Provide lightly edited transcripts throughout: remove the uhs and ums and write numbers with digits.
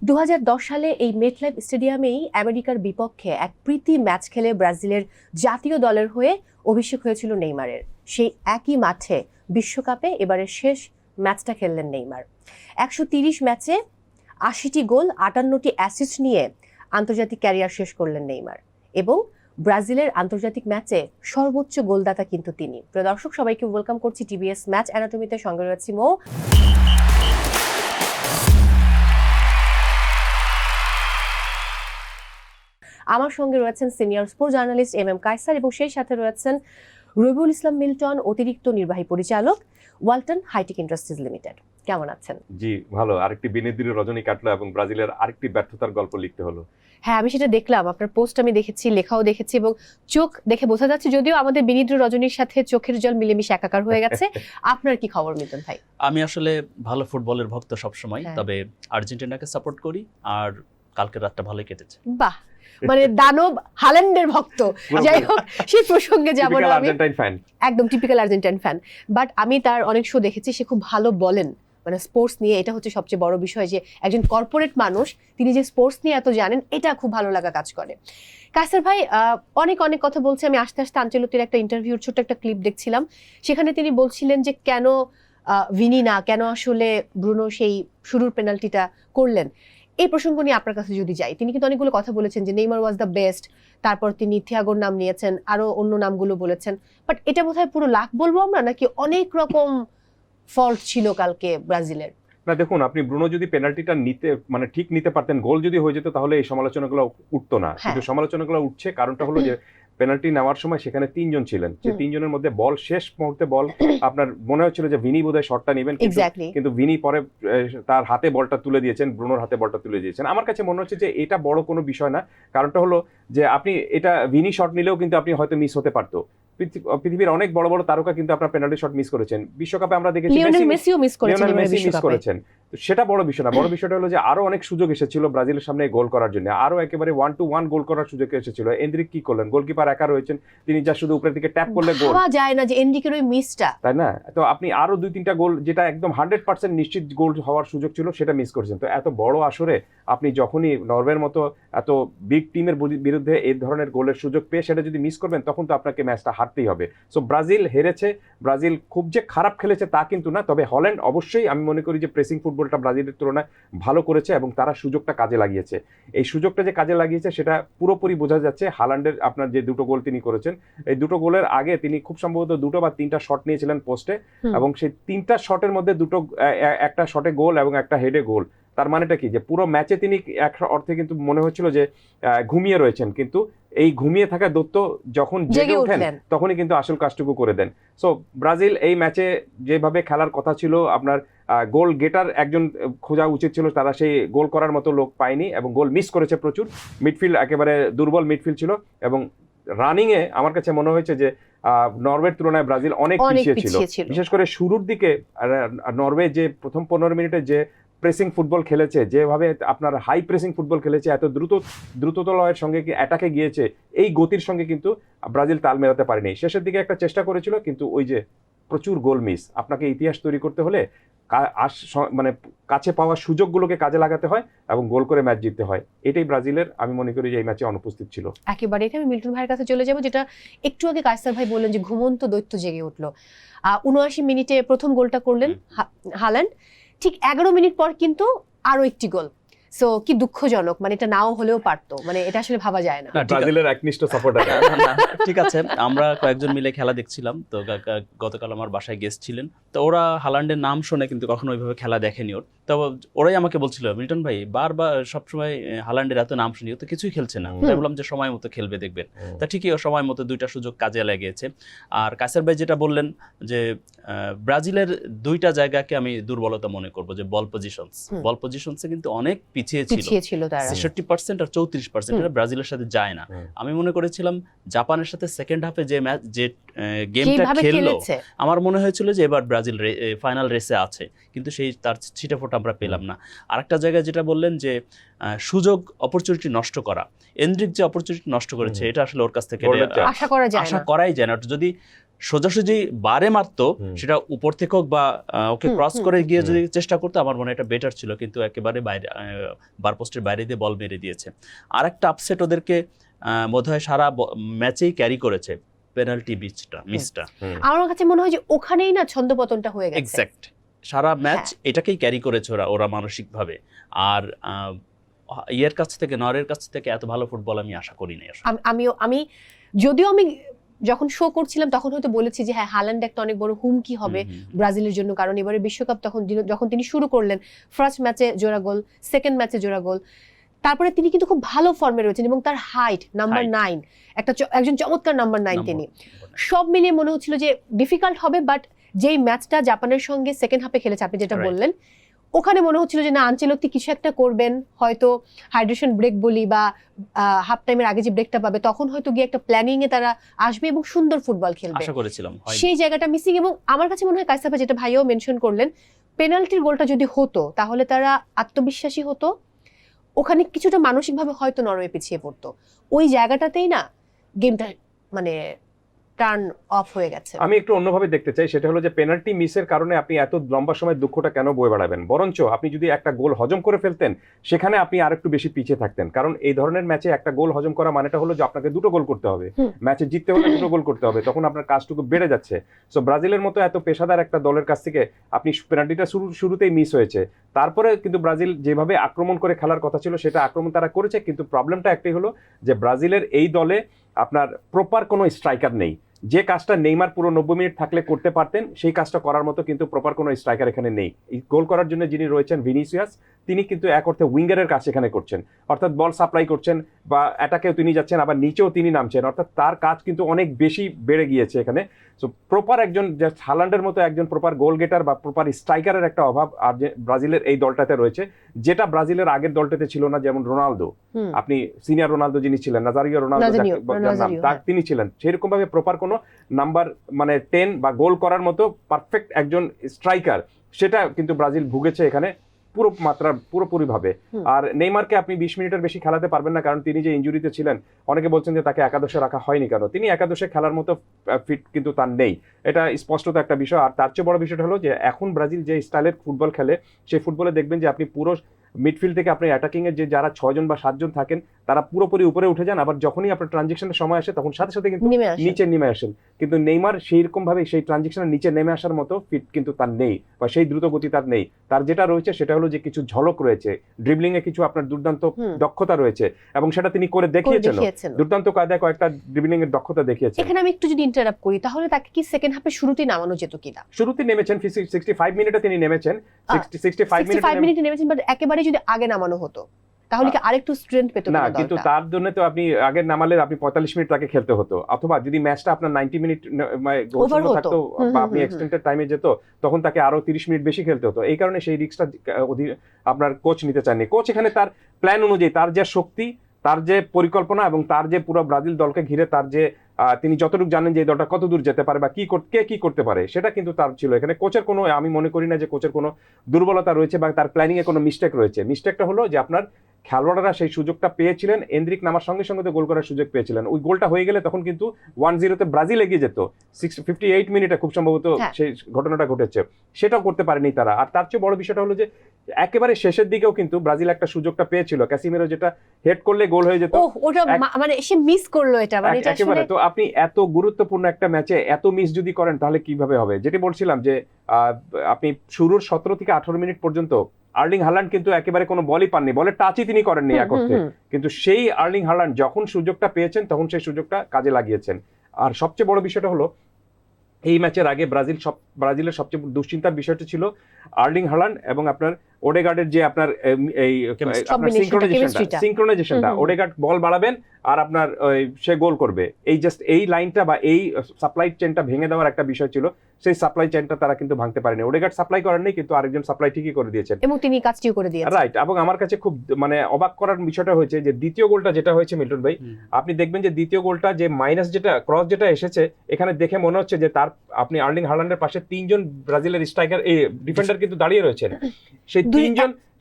2010 সালে এই মেটলাইফ স্টেডিয়ামেই আমেরিকার বিপক্ষে এক প্রীতি ম্যাচ খেলে ব্রাজিলের জাতীয় দলের হয়ে অভিষেক হয়েছিল নেইমারের। সেই একই মাঠে বিশ্বকাপে এবারের শেষ ম্যাচটা খেললেন নেইমার। 130 ম্যাচে 80টি গোল, 58টি অ্যাসিস্ট নিয়ে আন্তর্জাতিক ক্যারিয়ার শেষ করলেন নেইমার এবং ব্রাজিলের আন্তর্জাতিক ম্যাচে সর্বোচ্চ গোলদাতা কিন্তু তিনি। প্রিয় দর্শক, সবাইকে ওয়েলকাম করছি টিবিএস ম্যাচ অ্যানাটমিতে। সঙ্গে রয়েছে মো। আমার সঙ্গে রয়েছেন senior sports journalist M Kaiser এবং সেই সাথে রয়েছেন রবিউল ইসলাম মিল্টন, অতিরিক্ত নির্বাহী পরিচালক, ওয়ালটন হাইটেক ইন্ডাস্ট্রিজ লিমিটেড। কেমন আছেন? জি ভালো। আরেকটি বিনিদ্র রজনী কাটলো এবং ব্রাজিলের আরেকটি ব্যর্থতার গল্প লিখতে হলো। হ্যাঁ, আমি সেটা দেখলাম, আপনার পোস্ট আমি দেখেছি, লেখাও দেখেছি এবং চোখ দেখে বোঝা যাচ্ছে যদিও আমাদের বিনিদ্র রজনীর সাথে চোখের জল মিলেমিশে একাকার হয়ে গেছে। আপনার কি খবর মিল্টন ভাই? আমি আসলে ভালো ফুটবলের ভক্ত সবসময়, তবে আর্জেন্টিনাকে সাপোর্ট করি আর কালকের রাতটা ভালোই কেটেছে। বাহ, মানে দানব হাল্যান্ডের ভক্ত। যাই হোক, সেই প্রসঙ্গে যাব না। আমি একদম টিপিক্যাল আর্জেন্টাইন ফ্যান, বাট আমি তার অনেক শো দেখেছি, সে খুব ভালো বলেন মানে স্পোর্টস নিয়ে। এটা হচ্ছে সবচেয়ে বড় বিষয় যে একজন কর্পোরেট মানুষ, তিনি যে স্পোর্টস নিয়ে এত জানেন, এটা খুব ভালো লাগা কাজ করে। কায়সার ভাই অনেক কথা বলছে। আমি আস্তে আস্তে আঞ্চলতির একটা ইন্টারভিউর ছোট্ট একটা ক্লিপ দেখছিলাম, সেখানে তিনি বলছিলেন যে কেন ভিনি না, কেন আসলে ব্রুনো সেই শুরুর পেনাল্টিটা করলেন। এই প্রসঙ্গ নিয়ে আপনার কাছে যদি যাই, তিনি কিন্তু অনেকগুলো কথা বলেছেন যে নেইমার ওয়াজ দ্য বেস্ট, তারপর তিনি থিয়াগোর নাম নিয়েছেন, আরো অন্য নামগুলো বলেছেন। বাট এটা বোধহয় পুরো লাখ বলবো আমরা, নাকি অনেক রকম ফল্ট ছিল কালকে ব্রাজিলের? না দেখুন, আপনি ব্রুনো যদি পেনাল্টিটা নিতে মানে ঠিক নিতে পারতেন, গোল যদি হয়ে যেত, তাহলে এই সমালোচনাগুলো উঠতো না। কিন্তু সমালোচনাগুলো উঠছে কারণটা হলো যে পেনাল্টি নেওয়ার সময় সেখানে 3 জন ছিলেন। সেই 3 জনের মধ্যে বল শেষ মুহূর্তে বল আপনার মনে হচ্ছিল যে ভিনি বোধহয় শটটা নেবেন, কিন্তু ভিনি পরে তার হাতে বলটা তুলে দিয়েছেন, ব্রুনোর হাতে বলটা তুলে দিয়েছেন। আমার কাছে মনে হচ্ছে যে এটা বড় কোনো বিষয় না। কারণটা হলো যে আপনি এটা ভিনি শট নিলেও কিন্তু আপনি হয়তো মিস হতে পারতো। পৃথিবীর অনেক বড় বড় তারকা কিন্তু আপনার পেনাল্টি শট মিস করেছেন। বিশ্বকাপে আমরা দেখেছি মেসিও মিস করেছেন। সেটা বড় বিষয় না। বড় বিষয়টা হলো যে আরো অনেক সুযোগ এসেছিল ব্রাজিলের সামনে গোল করার জন্য, আরো একেবারে 1-to-1 গোল করার সুযোগ এসেছিল। এন্দ্রিক কি করলেন? গোলকিপার একা রয়েছেন, তিনি যা শুধু উপরের দিকে ট্যাপ করলে গোল। ভাবা যায় না যে এন্দ্রিকের ওই মিসটা, তাই না? তো আপনি আরো 2-3টা গোল যেটা একদম 100% নিশ্চিত গোল হওয়ার সুযোগ ছিল, সেটা মিস করেছেন। তো এত বড় আসরে আপনি যখনই নরওয়ের মতো এত বিগ টিমের বিরুদ্ধে এই ধরনের গোলের সুযোগ পেয়ে সেটা যদি মিস করবেন, তখন তো আপনাকে ম্যাচটা হারতেই হবে। সো ব্রাজিল হেরেছে। ব্রাজিল খুব যে খারাপ খেলেছে তা কিন্তু না, তবে হল্যান্ড অবশ্যই আমি মনে করি যে প্রেসিং ফুটবলটা ব্রাজিলের তুলনায় ভালো করেছে এবং তারা সুযোগটা কাজে লাগিয়েছে। এই সুযোগটা যে কাজে লাগিয়েছে সেটা পুরোপুরি বোঝা যাচ্ছে। হাল্যান্ডের আপনার যে 2টো গোল তিনি করেছেন, এই 2টো গোলের আগে তিনি খুব সম্ভবত 2টো বা 3টা শট নিয়েছিলেন পোস্টে, এবং সেই 3টা শটের মধ্যে একটা শটে গোল এবং একটা হেডে গোল। তার মানেটা কি যে পুরো ম্যাচে তিনি এক অর্থে কিন্তু মনে হচ্ছিল যে ঘুমিয়ে রয়েছেন, কিন্তু এই ঘুমিয়ে থাকা দত্ত যখন জেগে ওঠেন তখনই কিন্তু আসল কাজটুকু করে দেন। সো ব্রাজিল এই ম্যাচে যেভাবে খেলার কথা ছিল, আপনার গোল গেটার একজন খোঁজা উচিত ছিল, তারা সেই গোল করার মতো লোক পায়নি এবং গোল মিস করেছে প্রচুর। মিডফিল্ড একেবারে দুর্বল মিডফিল্ড ছিল এবং রানিং এ আমার কাছে মনে হয়েছে যে নরওয়ের তুলনায় ব্রাজিল অনেক পিছিয়ে ছিল। বিশেষ করে শুরুর দিকে নরওয়ে যে প্রথম 15 মিনিটে যে প্রেসিং ফুটবল খেলেছে, যেভাবে আপনার হাই প্রেসিং ফুটবল খেলেছে, এত দ্রুততলয়ের সঙ্গে আটাকে গিয়েছে, এই গতির সঙ্গে কিন্তু ব্রাজিল তাল মেলাতে পারেনি। শেষের দিকে একটা চেষ্টা করেছিল, কিন্তু ওই যে প্রচুর গোল মিস। আপনাকে ইতিহাস তৈরি করতে হলে মানে কাছে পাওয়া সুযোগগুলোকে কাজে লাগাতে হয় এবং গোল করে ম্যাচ জিততে হয়। এটাই ব্রাজিলের আমি মনে করি যে এই ম্যাচে অনুপস্থিত ছিল। একেবারে এটা আমি মিল্টন ভাইয়ের কাছে চলে যাব, যেটা একটু আগে কায়সার ভাই বললেন যে ঘুমন্ত দৈত্য জেগে উঠলো। 79 মিনিটে প্রথম গোলটা করলেন হাল্যান্ড, ঠিক 11 মিনিট পর কিন্তু আরো একটি গোল। সো কি দুঃখজনক, মানে এটা নাও হলেও পারতো, মানে এটা আসলে ভাবা যায় না। ব্রাজিলের একনিষ্ঠ সাপোর্টার। ঠিক আছে, আমরা কয়েকজন মিলে খেলা দেখছিলাম, তো গতকাল আমার বাসায় গেস্ট ছিলেন, তো ওরা হাল্যান্ডের নাম শুনে কিন্তু কখনো ওইভাবে খেলা দেখেনি। তো ওরাই আমাকে বলছিল, মিল্টন ভাই বারবার সবসময় হাল্যান্ডের এত নাম শুনি, ও তো কিছুই খেলছে না। তাই বললাম যে সময় মতো খেলবে, দেখবেন। তা ঠিকই ও সময় মতো 2টা সুযোগ কাজে লাগিয়েছে। আর কায়সার ভাই যেটা বললেন যে ব্রাজিলের 2টা জায়গাকে আমি দুর্বলতা মনে করবো, যে বল পজিশনসে কিন্তু অনেক পিছিয়ে ছিল। 63% আর 34% এটা ব্রাজিলের সাথে যায় না। আমি মনে করেছিলাম জাপানের সাথে সেকেন্ড হাফে যে গেমটা খেললো, আমার মনে হয়েছিল যে এবার ব্রাজিল ফাইনাল রেসে আছে, কিন্তু সেই তার ছিটেফোঁটা আমরা পেলাম না। আরেকটা জায়গায় যেটা বললেন যে সুযোগ অপরচুনিটি নষ্ট করা, এন্ড্রিক যে অপরচুনিটি নষ্ট করেছে, এটা আসলে ওর কাছ থেকে আশা করাই যায় না। যদি সোজাসুজি বারে মারতো, সেটা উপর থেকে হোক বা ওকে ক্রস করে গিয়ে যদি চেষ্টা করতো, আমার মনে হয় এটা বেটার ছিল, কিন্তু একেবারে বাইরে বার পোস্টের বাইরে দিয়ে বল মেরে দিয়েছে। আর একটা আপসেট ওদেরকে বোধহয় সারা ম্যাচেই ক্যারি করেছে, পেনাল্টি মিসটা। আমার কাছে মনে হয় যে ওখানেই না ছন্দপতনটা হয়ে গেছে। এক্স্যাক্ট, সারা ম্যাচ এটাকেই ক্যারি করেছে ওরা মানসিকভাবে। আর ইয়ের কাছ থেকে, নরের কাছ থেকে এত ভালো ফুটবল আমি আশা করি নাই। আমি যদিও আমি যখন শো করছিলাম তখন হয়তো বলেছি যে হ্যাঁ, হাল্যান্ড একটা অনেক বড় হুমকি হবে ব্রাজিলের জন্য, কারণ এবারে বিশ্বকাপ যখন তিনি শুরু করলেন, ফার্স্ট ম্যাচে জোড়া গোল, সেকেন্ড ম্যাচে জোড়া গোল, তারপরে তিনি কিন্তু খুব ভালো ফর্মে রয়েছেন এবং তার হাইট নাম্বার 9, একজন চমৎকার নাম্বার 9 তিনি। সব মিলিয়ে মনে হচ্ছিল যে ডিফিকাল্ট হবে, বাট যেই ম্যাচটা জাপানের সঙ্গে সেকেন্ড হাফে খেলেছে, আপনি যেটা বললেন, ওখানে মনে হচ্ছিল যে না, আনচেলত্তি কিছু একটা করবেন, হয়তো হাইড্রেশন ব্রেক বলি বা হাফ টাইমের আগে যে ব্রেকটা পাবে তখন হয়তো গিয়ে একটা প্ল্যানিং এ তারা আসবে এবং সুন্দর ফুটবল খেলবে, আশা করেছিলাম। সেই জায়গাটা মিসিং। এবং আমার কাছে মনে হয় কাইসাফা, যেটা ভাইও মেনশন করলেন, পেনাল্টির গোলটা যদি হতো তাহলে তারা আত্মবিশ্বাসী হতো, ওখানে কিছুটা মানসিকভাবে হয়তো নরওয়ে পিছিয়ে পড়তো, ওই জায়গাটাতেই না গেমটা মানে টার্ন অফ হয়ে গেছে। আমি একটু অন্যভাবে দেখতে চাই, সেটা হলো যে পেনাল্টি মিসের কারণে আপনি এত লম্বা সময় দুঃখটা কেন বয়ে বেড়াবেন, বরঞ্চ আপনি যদি একটা গোল হজম করে ফেলতেন সেখানে আপনি আরেকটু বেশি পিছিয়ে থাকতেন। কারণ এই ধরনের ম্যাচে একটা গোল হজম করা মানেটা হলো যে আপনাকে 2টো গোল করতে হবে, ম্যাচে জিততে হলে 2টো গোল করতে হবে, তখন আপনার কাজটুকু বেড়ে যাচ্ছে। সো ব্রাজিলের মতো এত পেশাদার একটা দলের কাছ থেকে আপনি পেনাল্টিটা শুরুতেই মিস হয়েছে, তারপরে কিন্তু ব্রাজিল যেভাবে আক্রমণ করে খেলার কথা ছিল সেটা আক্রমণ তারা করেছে, কিন্তু প্রবলেমটা একটাই হলো যে ব্রাজিলের এই দলে আপনার প্রপার কোনো স্ট্রাইকার নেই। যে কাজটা নেইমার পুরো 90 মিনিট থাকলে করতে পারতেন, সেই কাজটা করার মতো কিন্তু প্রপার কোনো স্ট্রাইকার এখানে নেই। এই গোল করার জন্য যিনি রয়েছেন ভিনিসিয়াস, তিনি কিন্তু এক অর্থে উইঙ্গারের কাজ এখানে করছেন, অর্থাৎ বল সাপ্লাই করছেন বা অ্যাটাকেও তিনি যাচ্ছেন, আবার নিচেও তিনি নামছেন, অর্থাৎ তার কাজ কিন্তু অনেক বেশি বেড়ে গিয়েছে এখানে। সো প্রপার একজন হাল্যান্ডের মতো একজন প্রপার গোল গেটার বা প্রপার স্ট্রাইকারের একটা অভাব আর ব্রাজিলের এই দলটাতে রয়েছে, যেটা ব্রাজিলের আগের দলটাতে ছিল না। যেমন রোনালদো, আপনি সিনিয়র রোনালদো যিনি ছিলেন, নাজারিও রোনালদো তিনি ছিলেন, সেরকম ভাবে প্রপার কোনো নাম্বার মানে 10 বা গোল করার মতো পারফেক্ট একজন স্ট্রাইকার, সেটা কিন্তু ব্রাজিল ভুগেছে এখানে পুরোপুরি ভাবে। আর নেইমারকে আপনি 20 মিনিটের বেশি খেলাতে পারবেন না, কারণ তিনি যে ইনজুরিতে ছিলেন, অনেকে বলছেন যে তাকে একাদশে রাখা হয়নি কেন, তিনি একাদশে খেলার মতো ফিট কিন্তু তার নেই, এটা স্পষ্টত একটা বিষয়। আর তার চেয়ে বড় বিষয়টা হলো যে এখন ব্রাজিল যে স্টাইলের ফুটবল খেলে, সেই ফুটবলে দেখবেন যে আপনি পুরো মিডফিল্ড থেকে আপনি অ্যাটাকিং এর যে যারা 6 জন বা 7 জন থাকেন তারা পুরোপুরি উপরে উঠে যান, আবার যখনই আপনার ট্রানজিশনের সময় আসে তখন সাথে সাথে কিন্তু নিচে নেমে আসেন। কিন্তু নেইমার সেইরকম ভাবে সেই ট্রানজিশনের নিচে নেমে আসার মতো ফিট কিন্তু তার নেই, বা সেই দ্রুত গতি তার নেই। তার যেটা রয়েছে সেটা হলো যে কিছু ঝলক রয়েছে, ড্রিবলিং এ কিছু আপনার দুর্দান্ত দক্ষতা রয়েছে, এবং সেটা তিনি করে দেখিয়েছেন, দুর্দান্ত কায়দায় কয়েকটা ড্রিবলিং এর দক্ষতা দেখিয়েছেন। এখানে আমি একটু যদি ইন্টারাপ্ট করি, তাহলে তাকে কি সেকেন্ড হাফে শুরুতেই নামানো যেত কিনা? শুরুতে নেমেছেন 65 মিনিটে তিনি নেমেছেন, 65 মিনিটে নেমেছেন, বাট একেবারে যদি আগে নামানো হতো তাহলে কি আরেকটু স্ট্রেংথ পেত না? কিন্তু তার জন্য তো আপনি আগে নামালে আপনি 45 মিনিট তাকে খেলতে হতো, অথবা যদি ম্যাচটা আপনার 90 মিনিট থাকতো বা আপনি এক্সটেন্ডেড টাইমে যেত, তখন তাকে আরো 30 মিনিট বেশি খেলতে হতো। এই কারণে সেই রিস্কটা আপনার কোচ নিতে চাননি। কোচ এখানে তার প্ল্যান অনুযায়ী, তার যে শক্তি, তার যে পরিকল্পনা এবং তার যে পুরো ব্রাজিল দলকে ঘিরে তার যে তিনি যতটুকু জানেন যে এই দলটা কত দূর যেতে পারে বা কি করতে পারে, সেটা কিন্তু তার ছিল। এখানে কোচের কোনো, আমি মনে করি না যে কোচের কোনো দুর্বলতা রয়েছে বা তার প্ল্যানিং এ কোনো মিস্টেক রয়েছে। মিস্টেকটা হলো যে আপনার খেলোয়াড়রা সেই সুযোগটা পেয়েছিলেন, এন্দ্রিক নামার সঙ্গে সঙ্গে তো গোল করার সুযোগ পেয়েছিলেন, ওই গোলটা হয়ে গেলে তখন কিন্তু 1-0 ব্রাজিল এগিয়ে যেত। 58 মিনিটে খুব সম্ভবত সেই ঘটনাটা ঘটেছে, সেটাও করতে পারেনি তারা। আর তার চেয়ে বড় বিষয়টা হলো যে একেবারে শেষের দিকেও কিন্তু ব্রাজিল একটা সুযোগটা পেয়েছিল, ক্যাসিমিরো যেটা হেড করলে গোল হয়ে যেত, ওটা মানে সে মিস করলো এটা, মানে একেবারে। তো আপনি এত গুরুত্বপূর্ণ একটা ম্যাচে এত মিস যদি করেন তাহলে কিভাবে হবে? যেটি বলছিলাম যে আপনি শুরুর 17 থেকে 18 মিনিট পর্যন্ত আর্লিং হাল্যান্ড কিন্তু একেবারে কোনো বলই পাননি, বলের টাচই তিনি করেননি এক অর্থে, কিন্তু সেই আর্লিং হাল্যান্ড যখন সুযোগটা পেয়েছেন তখন সেই সুযোগটা কাজে লাগিয়েছেন। আর সবচেয়ে বড় বিষয়টা হলো এই ম্যাচের আগে ব্রাজিলের সবচেয়ে দুশ্চিন্তার বিষয়টা ছিল আর্লিং হাল্যান্ড এবং আপনার ওডেগার্ডের যে আপনার এই সিনক্রোনাইজেশনটা, ওডেগার্ড বল বাড়াবেন আর আপনার সে গোল করবে, এই জাস্ট এই লাইনটা বা এই সাপ্লাই চেনটা ভেঙে দেওয়ার একটা বিষয় ছিল। সেই সাপ্লাই চেনটা তারা কিন্তু ভাঙতে পারেনি। ওডেগার্ড সাপ্লাই করেননি, কিন্তু আরেকজন সাপ্লাই ঠিকই করে দিয়েছেন এবং তিনি কাজটিও করে দিয়েছেন, রাইট। এবং আমার কাছে খুব মানে অবাক করার বিষয়টা হয়েছে যে দ্বিতীয় গোলটা যেটা হয়েছে মিল্টন ভাই, আপনি দেখবেন যে দ্বিতীয় গোলটা যে মাইনাস যেটা ক্রস যেটা এসেছে, এখানে দেখে মনে হচ্ছে যে তার আপনি আর্লিং হাল্যান্ডের পাশে 3 জন ব্রাজিলের স্ট্রাইকার ডিফেন্ডার কিন্তু দাঁড়িয়ে রয়েছেন,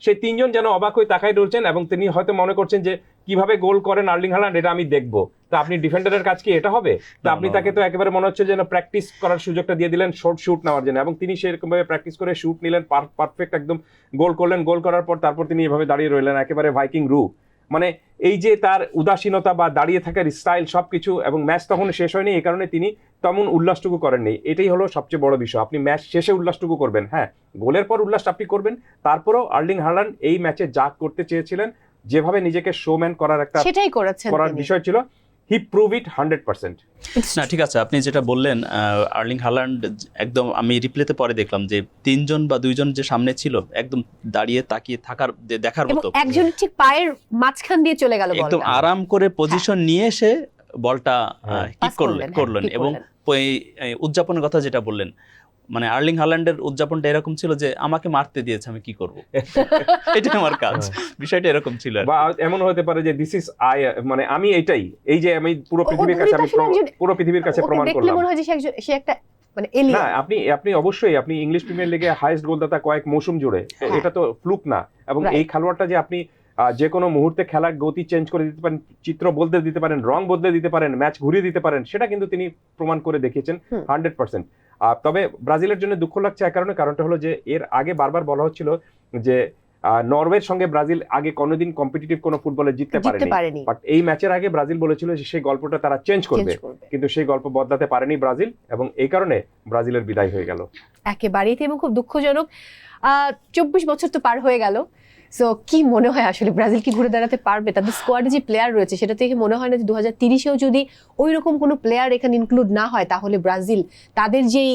সেই তিনজন যেন অবাক হয়ে তাকাই রয়েছেন এবং তিনি হয়তো মনে করছেন যে কিভাবে গোল করেন আর্লিং হাল্যান্ড এটা আমি দেখবো। তা আপনি ডিফেন্ডারের কাজ কি এটা হবে? তা আপনি তাকে তো একেবারে মনে হচ্ছে যেন প্র্যাকটিস করার সুযোগটা দিয়ে দিলেন শর্ট শুট নেওয়ার জন্য, এবং তিনি সেরকম ভাবে প্র্যাকটিস করে শুট নিলেন, পারফেক্ট একদম গোল করলেন। গোল করার পর তারপর তিনি এভাবে দাঁড়িয়ে রইলেন একেবারে ভাইকিং রু। মানে এই যে তার উদাসীনতা বা দাঁড়িয়ে থাকার স্টাইল সবকিছু, এবং ম্যাচ তখন শেষ হয়নি এই কারণে তিনি তেমন উল্লাসটুকু করেননি। এটাই হলো সবচেয়ে বড় বিষয়, আপনি ম্যাচ শেষে উল্লাসটুকু করবেন, হ্যাঁ গোলের পর উল্লাস আপনি করবেন, তারপরেও আর্লিং হাল্যান্ড এই ম্যাচে যা করতে চেয়েছিলেন, যেভাবে নিজেকে শোম্যান করার একটা সেটাই করেছেন করার তিনি। বিষয় ছিল, হি প্রুভ ইট 100%। না ঠিক আছে, আপনি যেটা বললেন আর্লিং হাল্যান্ড একদম, আমি রিপ্লেতে পরে দেখলাম যে 3জন বা 2জন যে সামনে ছিল একদম দাঁড়িয়ে তাকিয়ে থাকার দেখার এবং মতো, একজন ঠিক পায়ের মাঝখান দিয়ে চলে গেল একদম বলটা। আরাম করে পজিশন নিয়ে এসে বলটা কিক পাস করলেন, করলেন। হ্যাঁ, এবং kick এই উদযাপনের কথা যেটা বললেন, মানে আর্লিং হাল্যান্ডের উদযাপনটা এরকম ছিল যে আমাকে মারতে দিয়েছে, আমি কি করব, এটাই আমার কাজ, বিষয়টা এরকম ছিল। বা এমন হতে পারে যে দিস ইজ আই, মানে আমি এটাই, এই যে আমি পুরো পৃথিবীর কাছে, আমি পুরো পৃথিবীর কাছে প্রমাণ দেখলে করলাম। মনে হয় যে সে একটা মানে এলিয়েন। না আপনি অবশ্যই আপনি ইংলিশ প্রিমিয়ার লিগে হাইয়েস্ট গোলদাতা কয়েক মৌসুম জুড়ে, তো হ্যাঁ। এটা তো ফ্লুক না। এবং Right. এই খেলোয়াড়টা যে আপনি যে কোনো মুহূর্তে খেলার গতি চেঞ্জ করে দিতে পারেন, চিত্র বদলে দিতে পারেন, রং বদলে দিতে পারেন, ম্যাচ ঘুরিয়ে দিতে পারেন, সেটা কিন্তু তিনি প্রমাণ করে দেখিয়েছেন 100%। তবে ব্রাজিলের জন্য দুঃখ লাগছে এক কারণটা হলো যে এর আগে বারবার বলা হচ্ছিল যে নরওয়ের সঙ্গে ব্রাজিল আগে কোনোদিন কম্পিটিটিভ কোনো ফুটবলে জিততে পারেনি, বাট এই ম্যাচের আগে ব্রাজিল বলেছিল যে সেই গল্পটা তারা চেঞ্জ করবে, কিন্তু সেই গল্প বদলাতে পারেনি ব্রাজিল, এবং এই কারণে ব্রাজিলের বিদায় হয়ে গেল একেবারেই। এবং খুব দুঃখজনক, 24 বছর তো পার হয়ে গেল। সো কি মনে হয় আসলে ব্রাজিল কি ঘুরে দাঁড়াতে পারবে? তাদের স্কোয়াডে যে প্লেয়ার রয়েছে সেটা থেকে মনে হয় না যে 2030-এও যদি ওই রকম কোনো প্লেয়ার এখানে ইনক্লুড না হয়, তাহলে ব্রাজিল তাদের যেই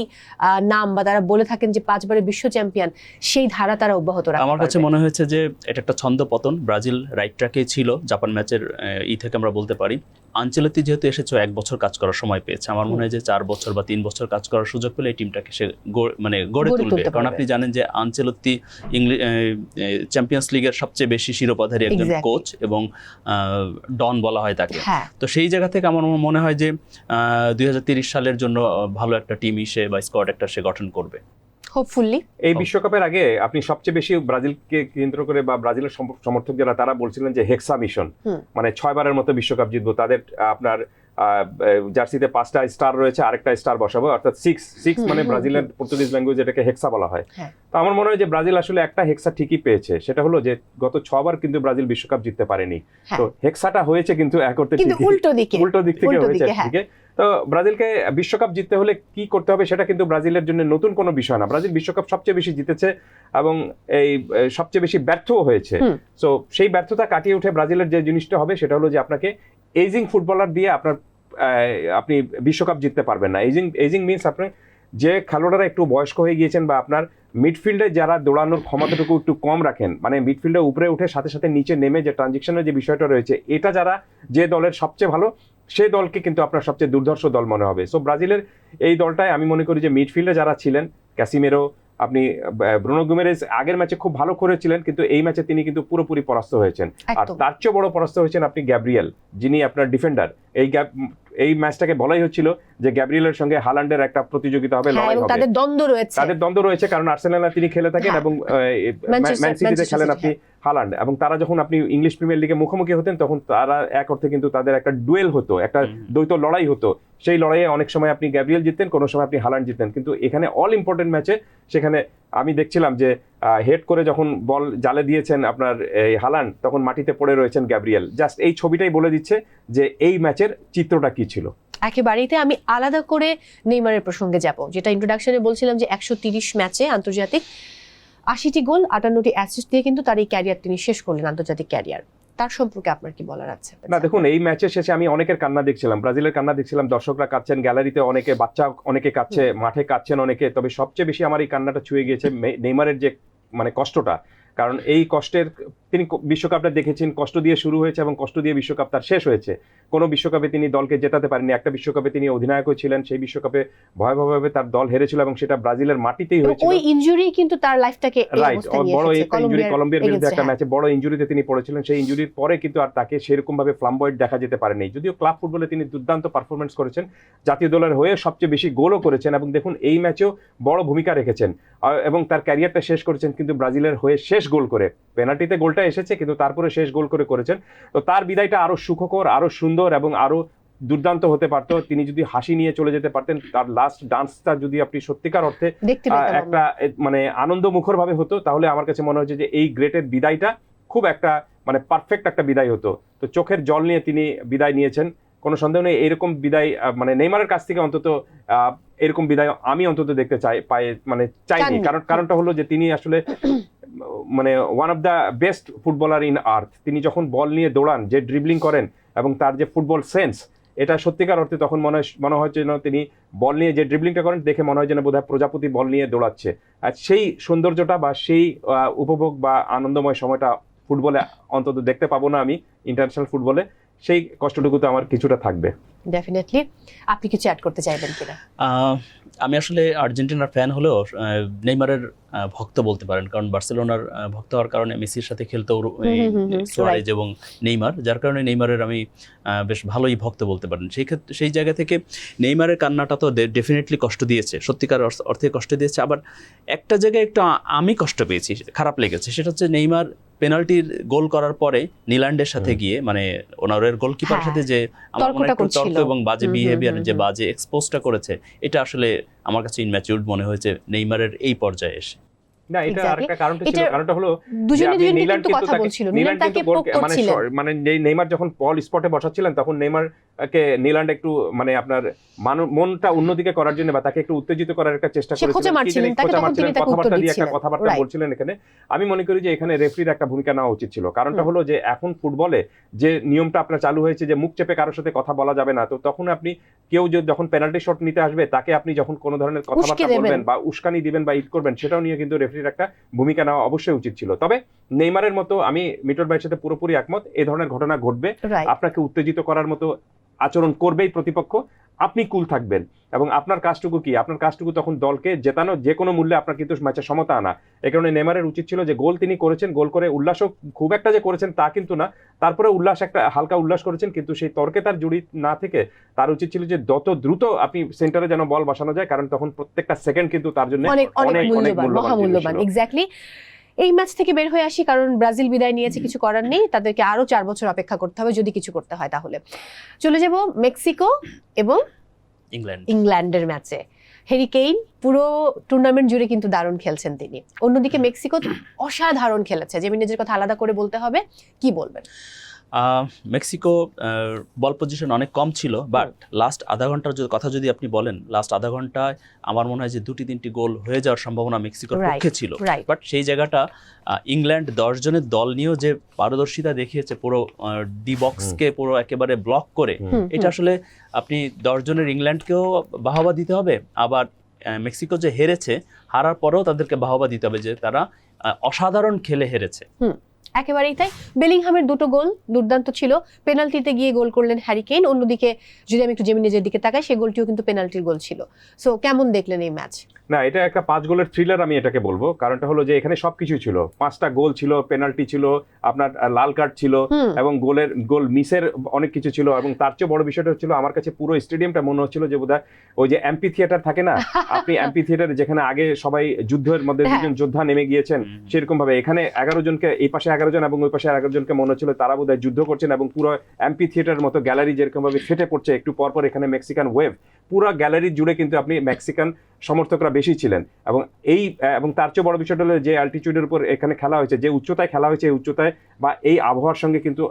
নাম বা তারা বলে থাকেন যে 5 বারের বিশ্ব চ্যাম্পিয়ন, সেই ধারা তারা অব্যাহত রাখতে আমার কাছে পারবে। মনে হয়েছে যে এটা একটা ছন্দ পতন। ব্রাজিল রাইট ট্র্যাকে ছিল জাপান ম্যাচের থেকে আমরা বলতে পারি। আনচেলত্তি যেহেতু এসেছে 1 বছর কাজ করার সময় পেয়েছে, আমার মনে হয় যে 4 বছর বা 3 বছর কাজ করার সুযোগ পেলে এই টিমটাকে সে গড়ে তুলবে। কারণ আপনি জানেন যে আনচেলত্তি চ্যাম্পিয়ন্স লিগের সবচেয়ে বেশি শিরোপাধারী একজন কোচ, এবং ডন বলা হয় তাকে। তো সেই জায়গা থেকে আমার মনে হয় যে 2030 সালের জন্য ভালো একটা টিম সে বা স্কোয়াড একটা সে গঠন করবে হোপফুলি। এই বিশ্বকাপের আগে আপনি সবচেয়ে বেশি ব্রাজিলকে কেন্দ্র করে বা ব্রাজিলের সমর্থক যারা তারা বলছিলেন যে হেক্সা মিশন, মানে 6 বারের মতো বিশ্বকাপ জিতবো, তাদের আপনার জার্সিতে 5টা স্টার রয়েছে, আরেকটা স্টার বসাবো, অর্থাৎ 6 মানে ব্রাজিলের পর্তুগিজ ল্যাঙ্গুয়েজ এটাকে হেক্সা বলা হয়। তো আমার মনে হয় যে ব্রাজিল আসলে একটা হেক্সা ঠিকই পেয়েছে, সেটা হলো যে গত 6 বার কিন্তু ব্রাজিল বিশ্বকাপ জিততে পারেনি। তো হেক্সাটা হয়েছে কিন্তু এক অর্থে উল্টো দিক থেকে হয়েছে ঠিক। তো ব্রাজিলকে বিশ্বকাপ জিততে হলে কি করতে হবে সেটা কিন্তু ব্রাজিলের জন্য নতুন কোনো বিষয় না। ব্রাজিল বিশ্বকাপ সবচেয়ে বেশি জিতেছে এবং এই সবচেয়ে বেশি ব্যর্থও হয়েছে। সো সেই ব্যর্থতা কাটিয়ে উঠে ব্রাজিলের যে জিনিসটা হবে সেটা হলো যে আপনাকে এজিং ফুটবলার দিয়ে আপনি বিশ্বকাপ জিততে পারবেন না। এজিং মিনস আপনি যে খেলোয়াড়রা একটু বয়স্ক হয়ে গিয়েছেন বা আপনার মিডফিল্ডে যারা দৌড়ানোর ক্ষমতাটুকু একটু কম রাখেন, মানে মিডফিল্ডে উপরে উঠে সাথে সাথে নিচে নেমে যে ট্রানজিশনের যে বিষয়টা রয়েছে, এটা যারা যে দলের সবচেয়ে ভালো সেই দলকে কিন্তু আপনার সবচেয়ে দুর্ধর্ষ দল মনে হবে। সো ব্রাজিলের এই দলটায় আমি মনে করি যে মিডফিল্ডে যারা ছিলেন, ক্যাসিমেরো, আপনি ব্রুনো গুমেরেজ আগের ম্যাচে খুব ভালো করেছিলেন, কিন্তু এই ম্যাচে তিনি কিন্তু পুরোপুরি পরাস্ত হয়েছেন। আর তার চেয়ে বড় পরাস্ত হয়েছেন আপনি গ্যাব্রিয়েল, যিনি আপনার ডিফেন্ডার। এই ম্যাচটাকে বলাই হচ্ছিল যে গ্যাব্রিয়েলের সঙ্গে হাল্যান্ডের একটা প্রতিযোগিতা হবে, লড়াই হবে, তাদের দ্বন্দ্ব রয়েছে, কারণ আর্সেনালে তিনি খেলে থাকেন এবং ম্যান সিটিতে খেলেন আপনি হাল্যান্ড, এবং তারা যখন আপনি ইংলিশ প্রিমিয়ার লিগে মুখোমুখি হতেন তখন তারা এক অর্থে কিন্তু তাদের একটা ডুয়েল হতো, একটা দ্বৈত লড়াই হতো। সেই লড়াইয়ে অনেক সময় আপনি গ্যাব্রিয়েল জিততেন, কোনো সময় আপনি হাল্যান্ড জিততেন, কিন্তু এখানে অল ইম্পর্টেন্ট ম্যাচে সেখানে আমি দেখছিলাম যে হেড করে যখন বল জালে দিয়েছেন আপনার এই হাল্যান্ড, তখন মাটিতে পড়ে রয়েছেন গ্যাব্রিয়েল। জাস্ট এই ছবিটাই বলে দিচ্ছে যে এই ম্যাচের চিত্রটা কি ছিল। একেবারেইতে আমি আলাদা করে নেইমারের প্রসঙ্গে যাব, যেটা ইন্ট্রোডাকশনে বলছিলাম যে 130 ম্যাচে আন্তর্জাতিক 80টি গোল 58টি অ্যাসিস্ট দিয়ে কিন্তু তার এই ক্যারিয়ার তিনি শেষ করলেন, আন্তর্জাতিক ক্যারিয়ার। তার সম্পর্কে আপনার কি বলার আছে? না দেখুন, এই ম্যাচের শেষে আমি অনেকের কান্না দেখছিলাম, ব্রাজিলের কান্না দেখছিলাম, দর্শকরা কাঁদছেন, গ্যালারিতে অনেকে বাচ্চা অনেকে কাঁদছে, মাঠে কাঁদছেন অনেকে। তবে সবচেয়ে বেশি আমার এই কান্নাটা ছুঁয়ে গিয়েছে নেইমারের যে মানে কষ্টটা, কারণ এই কষ্টের তিনি বিশ্বকাপটা দেখেছেন, কষ্ট দিয়ে শুরু হয়েছে এবং কষ্ট দিয়ে বিশ্বকাপ তার শেষ হয়েছে। কোনো বিশ্বকাপে তিনি দলকে জেতাতে পারেননি, একটা বিশ্বকাপে তিনি অধিনায়কও ছিলেন, সেই বিশ্বকাপে ভয়াবহভাবে তার দল হেরেছিল এবং সেটা ব্রাজিলের মাটিতেই হয়েছিল। ওই ইনজুরি কিন্তু তার লাইফটাকে রাইট, বড় একটা ইনজুরি, কলম্বিয়ার বিরুদ্ধে একটা ম্যাচে বড় ইনজুরিতে তিনি পড়েছিলেন। সেই ইনজুরির পরে কিন্তু আর তাকে সেরকম ভাবে ফ্লাম্বয়েড দেখা যেতে পারেনি, যদিও ক্লাব ফুটবলে তিনি দুর্দান্ত পারফরমেন্স করেছেন, জাতীয় দলের হয়ে সবচেয়ে বেশি গোলও করেছেন এবং দেখুন এই ম্যাচেও বড় ভূমিকা রেখেছেন এবং তার ক্যারিয়ারটা শেষ করেছেন কিন্তু ব্রাজিলের হয়ে শেষ গোল করে। পেনাল্টিতে গোলটা সময়টা এসেছে, কিন্তু তারপরে শেষ গোল করেছেন। তো তার বিদায়টা আরো সুখকর, আরো সুন্দর এবং আরো দুর্দান্ত হতে পারতো। তিনি যদি হাসি নিয়ে চলে যেতে পারতেন, তার লাস্ট ডান্সটা যদি আপনি সত্যিকার অর্থে একটা মানে আনন্দ মুখর ভাবে হতো, তাহলে আমার কাছে মনে হচ্ছে যে এই গ্রেটের বিদায়টা খুব একটা মানে পারফেক্ট একটা বিদায় হতো। তো চোখের জল নিয়ে তিনি বিদায় নিয়েছেন, কোনো সন্দেহ নেই। এরকম বিদায় মানে নেইমারের কাছ থেকে অন্তত এরকম বিদায় আমি অন্তত দেখতে চাইনি। কারণটা হলো যে তিনি আসলে মানে one of the best footballer in আর্থ। তিনি যখন বল নিয়ে দৌড়ান, যে ড্রিবলিং করেন এবং তার যে ফুটবল সেন্স, এটা সত্যিকার অর্থে তখন মনে হয় যেন তিনি বল নিয়ে যে ড্রিবলিংটা করেন দেখে মনে হয় যেন বোধহয় প্রজাপতি বল নিয়ে দৌড়াচ্ছে। আর সেই সৌন্দর্যটা বা সেই উপভোগ বা আনন্দময় সময়টা ফুটবলে অন্তত দেখতে পাবো না আমি, ইন্টারন্যাশনাল ফুটবলে। সেই কষ্টটুকু তো আমার কিছুটা থাকবে। ডেফিনেটলি। আপনি কিছু অ্যাড করতে চাইবেন কিনা? আমি আসলে আর্জেন্টিনার ফ্যান হলেও নেইমারের ভক্ত বলতে পারেন, কারণ বার্সেলোনার ভক্ত হওয়ার কারণে মেসির সাথে খেলতো সুয়ারেজ এবং নেইমার, যার কারণে নেইমারের আমি বেশ ভালোই ভক্ত বলতে পারেন। সেই ক্ষেত্রে সেই জায়গা থেকে নেইমারের কান্নাটা তো ডেফিনেটলি কষ্ট দিয়েছে, সত্যিকার অর্থে কষ্ট দিয়েছে। আবার একটা জায়গায় একটু আমি কষ্ট পেয়েছি, খারাপ লেগেছে, সেটা হচ্ছে নেইমার পেনাল্টির গোল করার পরে নিলান্ডের সাথে গিয়ে মানে ওনারের গোলকিপারের সাথে যে আমার মনে হয় তর্ক এবং বাজে বিহেভিয়ার, যে বাজে এক্সপোজটা করেছে, এটা আসলে আমার কাছে ইনম্যাচিউরড মনে হয়েছে নেইমারের এই পর্যায়ে এসে। না, এটা আরেকটা কারণটা ছিল, কারণটা হলো মানে নেইমার যখন বল স্পটে বসাচ্ছিলেন তখন নেইমারকে নিলান্ড একটু মানে আপনার মনটা অন্যদিকে করার জন্য বা তাকে একটু উত্তেজিত করার একটা চেষ্টা করেছিলেন, কথাবার্তা দিয়ে একটা কথাবার্তা বলছিলেন এখানে। আমি মনে করি যে এখানে রেফারির একটা ভূমিকা নেওয়া উচিত ছিল। কারণটা হলো যে এখন ফুটবলে যে নিয়মটা আপনার চালু হয়েছে যে মুখ চেপে কারোর সাথে কথা বলা যাবে না, তো তখন আপনি কেউ যখন পেনাল্টি শট নিতে আসবে তাকে আপনি যখন কোনো ধরনের কথাবার্তা বলবেন বা উস্কানি দিবেন বা ইট করবেন, সেটাও নিয়ে কিন্তু রেফারির একটা ভূমিকা নেওয়া অবশ্যই উচিত ছিল। তবে নেইমারের মতো আমি মিটন ভাইয়ের সাথে পুরোপুরি একমত, এই ধরনের ঘটনা ঘটবে, আপনাকে উত্তেজিত করার মতো আচরণ করবেই প্রতিপক্ষ, আপনি কুল থাকবেন এবং আপনার কাজটুকু কি, আপনার কাজটুকু তখন দলকে জেতানো, যে কোনো মূল্যে আপনার কিন্তু ম্যাচে সমতা আনা। এই কারণে নেইমারের উচিত ছিল যে গোল তিনি করেছেন, গোল করে উল্লাসও খুব একটা যে করেছেন তা কিন্তু না, তারপরে একটা হালকা উল্লাস করেছেন, কিন্তু সেই তর্কে তার জড়িত না থেকে তার উচিত ছিল যে যত দ্রুত আপনি সেন্টারে যেন বল বসানো যায়, কারণ তখন প্রত্যেকটা সেকেন্ড কিন্তু তার জন্য অনেক মূল্যবান। এক্স্যাক্টলি। এই ম্যাচ থেকে বের হয়ে আসি, কারণ ব্রাজিল বিদায় নিয়েছে, কিছু করার নেই, তাদেরকে আরো 4 বছর অপেক্ষা করতে হবে যদি কিছু করতে হয়। তাহলে চলে যাব মেক্সিকো এবং ইংল্যান্ডের ম্যাচে। হ্যারি কেইন পুরো টুর্নামেন্ট জুড়ে কিন্তু দারুণ খেলছেন তিনি, অন্যদিকে মেক্সিকো অসাধারণ খেলেছে। জেমিনেজের কথা আলাদা করে বলতে হবে, কি বলবেন? মেক্সিকো বল পজিশন অনেক কম ছিল, বাট লাস্ট আধা ঘন্টার কথা যদি আপনি বলেন, লাস্ট আধা ঘন্টায় আমার মনে হয় যে 2-3টি গোল হয়ে যাওয়ার সম্ভাবনা মেক্সিকোর পক্ষে ছিল। বাট সেই জায়গাটা ইংল্যান্ড 10 জনের দল নিয়েও যে পারদর্শিতা দেখিয়েছে, পুরো ডি বক্সকে পুরো একেবারে ব্লক করে, এটা আসলে আপনি 10 জনের ইংল্যান্ডকেও বাহবা দিতে হবে, আবার মেক্সিকো যে হেরেছে, হারার পরেও তাদেরকে বাহবা দিতে হবে যে তারা অসাধারণ খেলে হেরেছে। একেবারেই তাই। বেলিংহামের 2টো গোল দুর্দান্ত ছিল, পেনাল্টিতে গিয়ে গোল করলেন হ্যারি কেইন। অন্যদিকে যদি আমি একটু জেমিনেজের দিকে তাকাই, সেই গোলটিও কিন্তু পেনাল্টির গোল ছিল। সো কেমন দেখলেন এই ম্যাচ? না, এটা একটা 5 গোলের থ্রিলার আমি এটাকে বলবো। কারণটা হলো যে এখানে সবকিছুই ছিল, 5টা গোল ছিল, পেনাল্টি ছিল, আপনার লাল কার্ড ছিল এবং গোল মিসের অনেক কিছু ছিল। এবং তার চেয়ে বড় বিষয়টা হচ্ছিল আমার কাছে পুরো স্টেডিয়ামটা মনে হচ্ছিল যে বোধহয় ওই যে এমপি থিয়েটার থাকে না, আপনি এমপি থিয়েটারে যেখানে আগে সবাই যুদ্ধের মধ্যে দুজন যোদ্ধা নেমে গিয়েছেন, সেরকম ভাবে এখানে 11 জনকে, এই পাশে 11 জন এবং ওই পাশে 11 জনকে মনে হচ্ছিল তারা বোধহয় যুদ্ধ করছেন, এবং পুরো এমপি থিয়েটারের মতো গ্যালারি যেরকম ভাবে ফেটে পড়ছে একটু পরপর, এখানে মেক্সিকান ওয়েভ পুরো গ্যালারি জুড়ে কিন্তু আপনি মেক্সিকান সমর্থকরা বেশি ছিলেন। এবং তার চেয়ে বড় বিষয়টা হলো যে অ্যালটিটিউডের উপর এখানে খেলা হয়েছে, যে উচ্চতায় খেলা হয়েছে, এই উচ্চতায় বা এই আবহাওয়ার সঙ্গে কিন্তু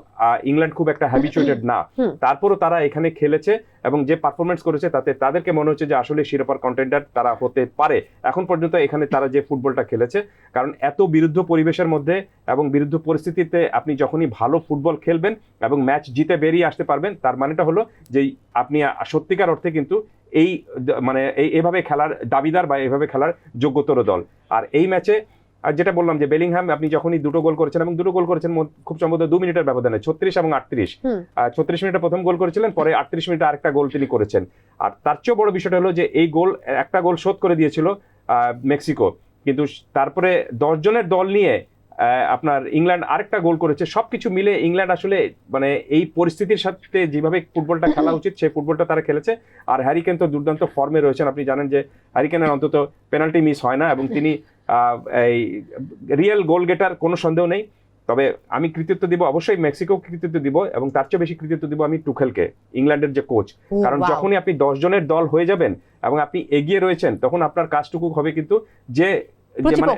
ইংল্যান্ড খুব একটা হ্যাবিচুয়েটেড না, তারপরও তারা এখানে খেলেছে এবং যে পারফরমেন্স করেছে তাতে তাদেরকে মনে হচ্ছে যে আসলে শিরোপার কন্টেন্ডার তারা হতে পারে এখন পর্যন্ত এখানে তারা যে ফুটবলটা খেলেছে। কারণ এত বিরুদ্ধ পরিবেশের মধ্যে এবং বিরুদ্ধ পরিস্থিতিতে আপনি যখনই ভালো ফুটবল খেলবেন এবং ম্যাচ জিতে বেরিয়ে আসতে পারবেন, তার মানেটা হলো যে আপনি সত্যিকার অর্থে কিন্তু এই মানে এইভাবে খেলার দাবিদার বা এইভাবে খেলার যোগ্যতর দল। আর এই ম্যাচে যেটা বললাম যে বেলিংহাম আপনি যখনই 2টো গোল করেছেন, এবং 2টো গোল করেছেন খুব সম্ভবত 2 মিনিটের ব্যবধানে, 36 এবং 38। 36 মিনিটে প্রথম গোল করেছিলেন, পরে 38 মিনিটে আরেকটা গোল তিনি করেছেন। আর তার চেয়েও বড় বিষয়টা হলো যে এই গোল, একটা গোল শোধ করে দিয়েছিল মেক্সিকো, কিন্তু তারপরে 10 জনের দল নিয়ে আপনার ইংল্যান্ড আরেকটা গোল করেছে। সবকিছু মিলে ইংল্যান্ড আসলে মানে এই পরিস্থিতির সাথে যেভাবে ফুটবলটা খেলা উচিত সেই ফুটবলটা তারা খেলেছে। আর হ্যারি কেইন তো দুর্দান্ত ফর্মে রয়েছেন, আপনি জানেন যে হ্যারি কেইনের অন্তত পেনাল্টি মিস হয় না এবং তিনি এই রিয়েল গোল গেটার, কোনো সন্দেহ নেই। তবে আমি কৃতিত্ব দিব অবশ্যই মেক্সিকো কৃতিত্ব দিব, এবং তার চেয়ে বেশি কৃতিত্ব দিব আমি টুখেলকে, ইংল্যান্ডের যে কোচ। কারণ wow. যখনই আপনি 10 জনের দল হয়ে যাবেন এবং আপনি এগিয়ে রয়েছেন, তখন আপনার কাজটুকু হবে কিন্তু যে মানে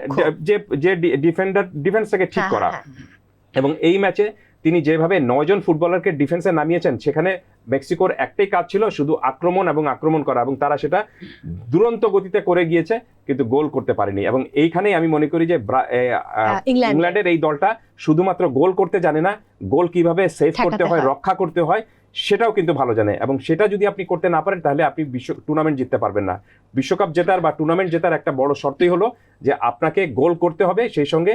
যে ডিফেন্সটাকে ঠিক করা। এবং এই ম্যাচে তিনি যেভাবে 9 জন ফুটবলারকে ডিফেন্সে নামিয়েছেন, সেখানে মেক্সিকোর একটাই কাজ ছিল, শুধু আক্রমণ এবং আক্রমণ করা, এবং তারা সেটা দুরন্ত গতিতে করে গিয়েছে, কিন্তু গোল করতে পারেনি। এবং এইখানেই আমি মনে করি যে ইংল্যান্ডের এই দলটা শুধুমাত্র গোল করতে জানে না, গোল কিভাবে সেভ করতে হয়, রক্ষা করতে হয়, সেটাও কিন্তু ভালো জানে। এবং সেটা যদি আপনি করতে না পারেন, তাহলে আপনি টুর্নামেন্ট জিততে পারবেন না। বিশ্বকাপ জেতার বা টুর্নামেন্ট জেতার একটা বড় শর্তই হলো যে আপনাকে গোল করতে হবে, সেই সঙ্গে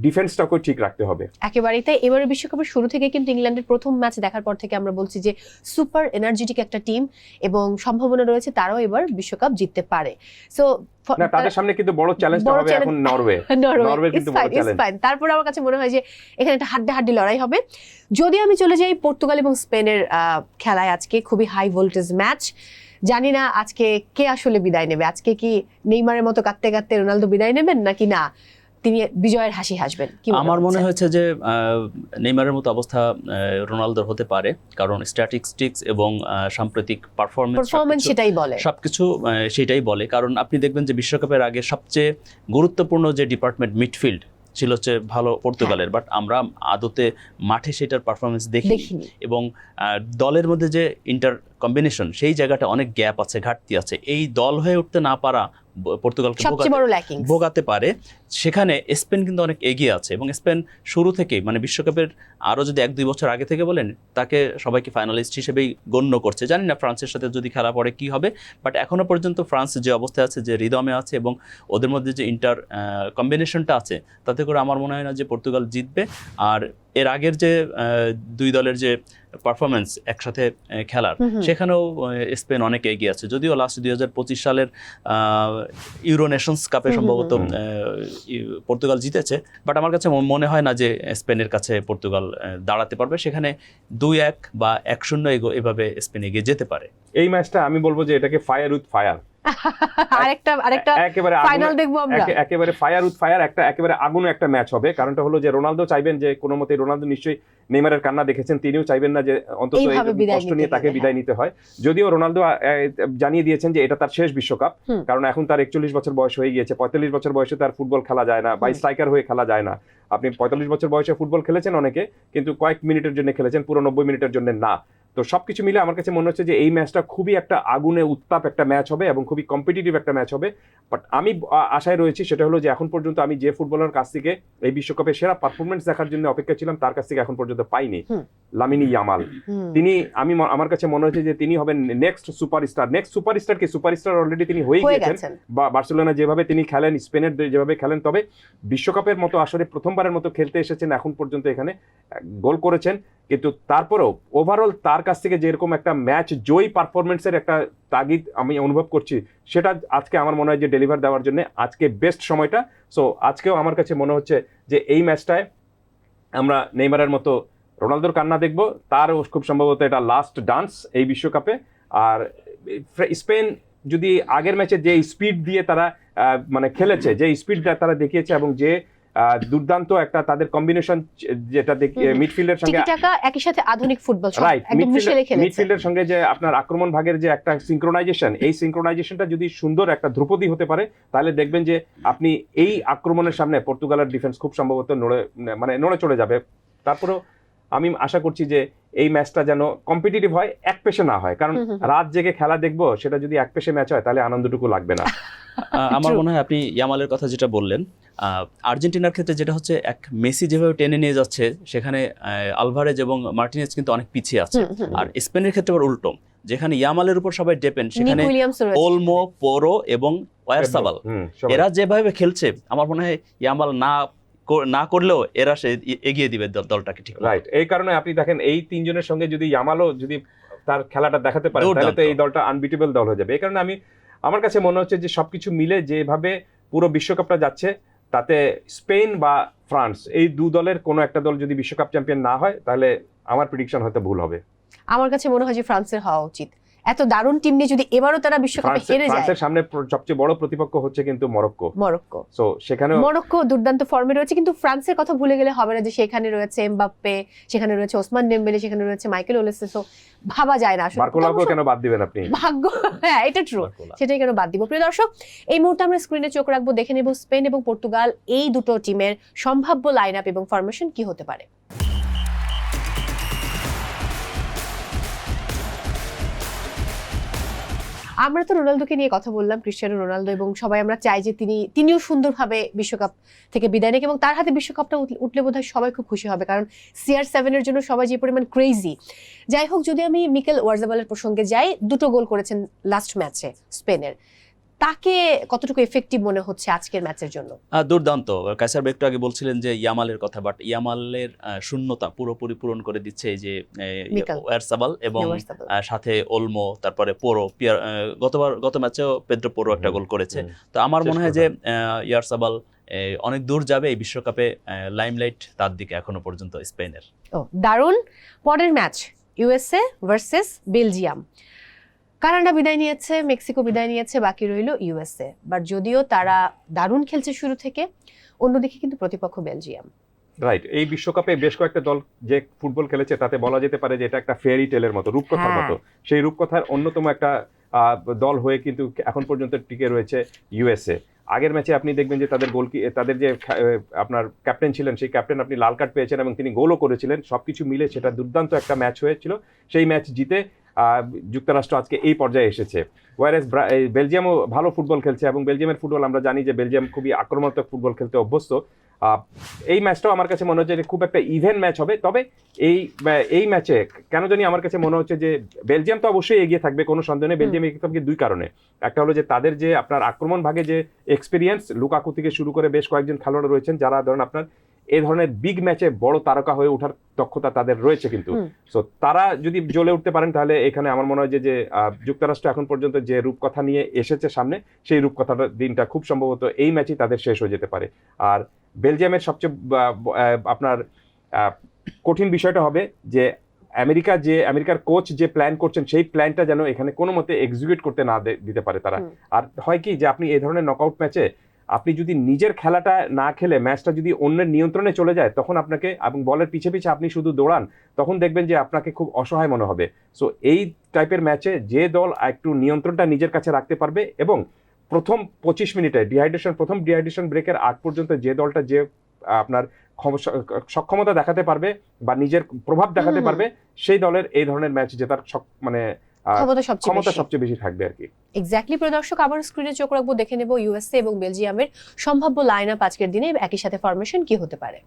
ডিফেন্সটাকেও ঠিক রাখতে হবে। একেবারেই তাই। এবারে বিশ্বকাপের শুরু থেকে কিন্তু ইংল্যান্ডের প্রথম ম্যাচ দেখার পর থেকে আমরা বলছি যে সুপার এনার্জেটিক একটা টিম, এবং সম্ভাবনা রয়েছে তারাও এবার বিশ্বকাপ জিততে পারে। সো না, তাদের সামনে কিন্তু বড় চ্যালেঞ্জটা হবে এখন নরওয়ে কিন্তু বড় চ্যালেঞ্জ। তারপর আমার কাছে মনে হয় যে এখানে একটা হাড্ডাহাড্ডি লড়াই হবে। যদি আমি চলে যাই পর্তুগাল এবং স্পেনের খেলায়, আজকে খুবই হাই ভোল্টেজ ম্যাচ। জানি না আজকে কে আসলে বিদায় নেবে। আজকে কি নেইমারের মতো কাঁদতে কাঁদতে রোনালদো বিদায় নেবেন, নাকি না তিনি বিজয়ের হাসি হাসবেন? আমার মনে হয়েছে যে নেইমারের মতো অবস্থা রোনালদোর হতে পারে, কারণ স্ট্যাটিস্টিক্স এবং সাম্প্রতিক পারফরমেন্স সেটাই বলে, সবকিছু সেটাই বলে। কারণ আপনি দেখবেন যে বিশ্বকাপের আগে সবচেয়ে গুরুত্বপূর্ণ যে ডিপার্টমেন্ট মিডফিল্ড ছিল হচ্ছে ভালো পর্তুগালের, বাট আমরা আদতে মাঠে সেটার পারফরমেন্স দেখিনি। এবং দলের মধ্যে যে ইন্টার কম্বিনেশন, সেই জায়গাটা অনেক গ্যাপ আছে, ঘাটতি আছে। এই দল হয়ে উঠতে না পারা পর্তুগালকে ভোগাতে পারে। সেখানে স্পেন কিন্তু অনেক এগিয়ে আছে, এবং স্পেন শুরু থেকেই, মানে বিশ্বকাপের আরও যদি 1-2 বছর আগে থেকে বলেন, তাকে সবাইকে ফাইনালিস্ট হিসেবেই গণ্য করছে। জানি না ফ্রান্সের সাথে যদি খেলা পড়ে কি হবে, বাট এখনো পর্যন্ত ফ্রান্স যে অবস্থায় আছে, যে রিদমে আছে, এবং ওদের মধ্যে যে ইন্টার কম্বিনেশনটা আছে, তাতে করে আমার মনে হয় না যে পর্তুগাল জিতবে। আর এর আগের যে 2 দলের যে পারফরমেন্স একসাথে খেলার, সেখানেও স্পেন অনেক এগিয়ে আছে। যদিও লাস্ট 2025 সালের ইউরো নেশনস কাপে সম্ভবত পর্তুগাল জিতেছে, বাট আমার কাছে মনে হয় না যে স্পেনের কাছে পর্তুগাল দাঁড়াতে পারবে। সেখানে 2-1 বা 1-0 এভাবে স্পেন এগিয়ে যেতে পারে। এই ম্যাচটা আমি বলবো যে এটাকে ফায়ার উইথ ফায়ার, আরেকটা ফাইনাল দেখবো আমরা, একেবারে ফায়ার উইথ ফায়ার, একেবারে আগুন একটা ম্যাচ হবে। কারণটা হলো যে রোনালদো চাইবেন যে কোনো মতে, রোনালদো নিশ্চয়ই নেইমারের কান্না দেখেছেন, তিনিও চাইবেন না যে অন্তত কষ্ট নিয়ে তাকে বিদায় নিতে হয়। যদিও রোনালদো জানিয়ে দিয়েছেন যে এটা তার শেষ বিশ্বকাপ, কারণ এখন তার 41 বছর বয়স হয়ে গিয়েছে। 45 বছর বয়সে তার ফুটবল খেলা যায় না, বা স্ট্রাইকার হয়ে খেলা যায় না। আপনি 45 বছর বয়সে ফুটবল খেলেছেন অনেকে, কিন্তু কয়েক মিনিটের জন্য খেলেছেন, পুরো 90 মিনিটের জন্য না। তো সবকিছু মিলে আমার কাছে মনে হচ্ছে যে এই ম্যাচটা খুবই একটা আগুনে উত্তাপ একটা ম্যাচ হবে, এবং খুবই কম্পিটিটিভ একটা ম্যাচ হবে। বাট আমি আশায় রয়েছি, সেটা হলো যে এখন পর্যন্ত আমি যে ফুটবলার কাছ থেকে এই বিশ্বকাপে সেরা পারফরমেন্স দেখার জন্য অপেক্ষা ছিলাম, তার কাছ থেকে এখন পর্যন্ত পাইনি, লামিনী ইয়ামাল। আমার কাছে মনে হচ্ছে যে তিনি হবেন নেক্সট সুপারস্টার। সুপারস্টার অলরেডি তিনি হয়ে গিয়েছেন, বা বার্সেলোনা যেভাবে তিনি খেলেন, স্পেনের যেভাবে খেলেন। তবে বিশ্বকাপের মতো আসলে প্রথমবারের মতো খেলতে এসেছেন, এখন পর্যন্ত এখানে গোল করেছেন, কিন্তু তারপরেও ওভারঅল তার কাছ থেকে যেরকম একটা ম্যাচ জয়ী পারফরমেন্সের একটা তাগিদ আমি অনুভব করছি, সেটা আজকে আমার মনে হয় যে ডেলিভার দেওয়ার জন্য আজকে বেস্ট সময়টা। সো আজকেও আমার কাছে মনে হচ্ছে যে এই ম্যাচটায় আমরা নেইমারের মতো রোনালদোর কান্না দেখবো, তার খুব সম্ভবত এটা লাস্ট ডান্স এই বিশ্বকাপে। আর স্পেন যদি আগের ম্যাচে যে স্পিড দিয়ে তারা মানে খেলেছে, যে স্পিডটা তারা দেখিয়েছে, এবং যে দুর্দান্ত একটা তাদের কম্বিনেশন, যেটা মিডফিল্ডের সঙ্গে একই সাথে আধুনিক ফুটবল, মিডফিল্ডের সঙ্গে যে আপনার আক্রমণ ভাগের যে একটা সিনক্রোনাইজেশন, এই সিনক্রোনাইজেশনটা যদি সুন্দর একটা ধ্রুপদী হতে পারে, তাহলে দেখবেন যে আপনি এই আক্রমণের সামনে পর্তুগালের ডিফেন্স খুব সম্ভবত নড়ে চলে যাবে। তারপরেও আমি আশা করছি যে এই ম্যাচটা যেন কম্পিটিটিভ হয়, এক পেশে না হয়। কারণ রাত জেগে খেলা দেখবো, সেটা যদি এক পেশে ম্যাচ হয়, তাহলে আনন্দটুকু লাগবে না। আমার মনে হয় আপনি ইয়ামালের কথা যেটা বললেন, আর্জেন্টিনার ক্ষেত্রে যেটা হচ্ছে, এক মেসি যেভাবে টেনে নিয়ে যাচ্ছে, সেখানে আলভারেজ এবং মার্টিনেজ কিন্তু অনেক পিছিয়ে আছে। আর স্পেনের ক্ষেত্রে আবার উল্টো, যেখানে ইয়ামালের উপর সবাই ডিপেন্ড, সেখানে ওলমো, পোরো এবং ওয়ারসাবাল, এরা যেভাবে খেলছে, আমার মনে হয় ইয়ামাল না করলেও এরা সে এগিয়ে দিবে দলটাকে। ঠিক রাইট। এই কারণে আপনি দেখেন এই তিনজনের সঙ্গে যদি ইয়ামালও যদি তার খেলাটা দেখাতে পারে, তাহলে তো এই দলটা আনবিটেবল দল হয়ে যাবে। এই কারণে আমার কাছে মনে হচ্ছে যে সবকিছু মিলে যেভাবে পুরো বিশ্বকাপটা যাচ্ছে, তাতে স্পেন বা ফ্রান্স, এই 2 দলের কোনো একটা দল যদি বিশ্বকাপ চ্যাম্পিয়ন না হয়, তাহলে আমার প্রেডিকশন হয়তো ভুল হবে। আমার কাছে মনে হয় যে ফ্রান্সের হওয়া উচিত। এত দারুণ টিম নিয়ে যদি এবারও তারা বিশ্বকাপে হেরে যায়। ফ্রান্সের সামনে সবচেয়ে বড় প্রতিপক্ষ হচ্ছে কিন্তু মরক্কো। সো সেখানে মরক্কো দুর্দান্ত ফর্মে রয়েছে, কিন্তু ফ্রান্সের কথা ভুলে গেলে হবে না যে সেখানে রয়েছে এমবাপ্পে, সেখানে রয়েছে ওসমান ডেম্বেলে, সেখানে রয়েছে মাইকেল ওলেসে। সো ভাবা যায় না আসলে বার্কোলাকে কেন বাদ দিবেন আপনি? ভাগ্য, হ্যাঁ এটা ট্রু, সেটাই কেন বাদ দিব। প্রিয় দর্শক, এই মুহূর্তে আমরা স্ক্রিনে চোখ রাখবো, দেখে নেব স্পেন এবং পর্তুগাল এই দুটো টিমের সম্ভাব্য লাইন আপ এবং ফরমেশন কি হতে পারে। আমরা তো রোনালদোকে নিয়ে কথা বললাম, ক্রিস্টিয়ানো রোনালদো, এবং সবাই আমরা চাই যে তিনিও সুন্দরভাবে বিশ্বকাপ থেকে বিদায় নেন এবং তার হাতে বিশ্বকাপটা উঠলে বোধহয় সবাই খুব খুশি হবে, কারণ CR7 এর জন্য সবাই যে পরিমাণ ক্রেজি। যাই হোক, যদি আমি মিকেল ওয়ারজাবালের প্রসঙ্গে যাই, 2টো গোল করেছেন লাস্ট ম্যাচে স্পেনের। তাকে কতটুকু এফেক্টিভ মনে হচ্ছে আজকের ম্যাচের জন্য? দুর্দান্ত। কাইসার একটু আগে বলছিলেন যে ইয়ামালের কথা, বাট ইয়ামালের শূন্যতা পুরোপুরি পূরণ করে দিচ্ছে এই যে ওয়ারজাবাল এবং সাথে ওলমো, তারপরে পোরো। গত ম্যাচেও পেদ্রো পোরো একটা গোল করেছে। তো আমার মনে হয় যে ওয়ারজাবাল অনেক দূর যাবে এই বিশ্বকাপে। লাইমলাইট তার দিকে এখনো পর্যন্ত স্পেনের। দারুণ। পরের match USA versus Belgium. Canada বিদায় নিয়েছে, মেক্সিকো বিদায় নিয়েছে, বাকি রইল USA। বাট যদিও তারা দারুণ খেলছে শুরু থেকে, অন্যদিকে কিন্তু প্রতিপক্ষ বেলজিয়াম। রাইট, এই বিশ্বকাপে বেশ কয়েকটা দল যে ফুটবল খেলেছে তাতে বলা যেতে পারে যে এটা একটা ফেয়ারি টেলের মতো, রূপকথার মতো। সেই রূপকথার অন্যতম একটা দল হয়ে কিন্তু এখন পর্যন্ত টিকে রয়েছে USA। আগের ম্যাচে আপনি দেখবেন যে তাদের যে আপনার ক্যাপ্টেন ছিলেন, সেই ক্যাপ্টেন আপনি লাল কার্ড পেয়েছেন এবং তিনি গোলও করেছিলেন। সবকিছু মিলে সেটা দুর্দান্ত একটা ম্যাচ হয়েছিল। সেই ম্যাচ জিতে যুক্তরাষ্ট্র আজকে এই পর্যায়ে এসেছে। ওয়ারেস বেলজিয়ামও ভালো ফুটবল খেলছে এবং বেলজিয়ামের ফুটবল আমরা জানি যে বেলজিয়াম খুবই আক্রমণাত্মক ফুটবল খেলতে অভ্যস্ত। এই ম্যাচটাও আমার কাছে মনে হচ্ছে যে খুব একটা ইভেন ম্যাচ হবে। তবে এই ম্যাচে কেন জানি আমার কাছে মনে হচ্ছে যে বেলজিয়াম তো অবশ্যই এগিয়ে থাকবে, কোনো সন্দেহ নেই। বেলজিয়াম এগিয়ে থাকবে 2 কারণে। একটা হলো যে তাদের যে আপনার আক্রমণ ভাগে যে এক্সপিরিয়েন্স, লুকাকু থেকে শুরু করে বেশ কয়েকজন খেলোয়াড় রয়েছেন যারা ধরেন আপনার এই ধরনের বিগ ম্যাচে বড় তারকা হয়ে ওঠার দক্ষতা তাদের রয়েছে কিন্তু। সো তারা যদি জ্বলে উঠতে পারেন তাহলে এখানে আমার মনে হয় যে যুক্তরাষ্ট্র এখন পর্যন্ত যে রূপকথা নিয়ে এসেছে সামনে, সেই রূপকথাটার দিনটা খুব সম্ভবত এই ম্যাচেই তাদের শেষ হয়ে যেতে পারে। আর বেলজিয়ামের সবচেয়ে আপনার কঠিন বিষয়টা হবে যে আমেরিকার কোচ যে প্ল্যান করছেন সেই প্ল্যানটা যেন এখানে কোনো মতে এক্সিকিউট করতে না দিতে পারে তারা। আর হয় কি যে আপনি এই ধরনের নকআউট ম্যাচে আপনি যদি নিজের খেলাটা না খেলে ম্যাচটা যদি অন্যের নিয়ন্ত্রণে চলে যায়, তখন আপনাকে এবং বলের পিছে পিছে আপনি শুধু দৌড়ান, তখন দেখবেন যে আপনাকে খুব অসহায় মনে হবে। সো এই টাইপের ম্যাচে যে দল একটু নিয়ন্ত্রণটা নিজের কাছে রাখতে পারবে এবং প্রথম 25 মিনিটে প্রথম ডিহাইড্রেশন ব্রেকের আগ পর্যন্ত যে দলটা যে আপনার সক্ষমতা দেখাতে পারবে বা নিজের প্রভাব দেখাতে পারবে, সেই দলের এই ধরনের ম্যাচ জেতার মানে ক্ষমতা সবচেয়ে বেশি থাকবে আর কি। এক্স্যাক্টলি। প্রিয় দর্শক, আবার স্ক্রিনে চোখ রাখবো, দেখে নেব USA এবং বেলজিয়ামের সম্ভাব্য লাইন আপ আজকের দিনে, একই সাথে ফরমেশন কি হতে পারে।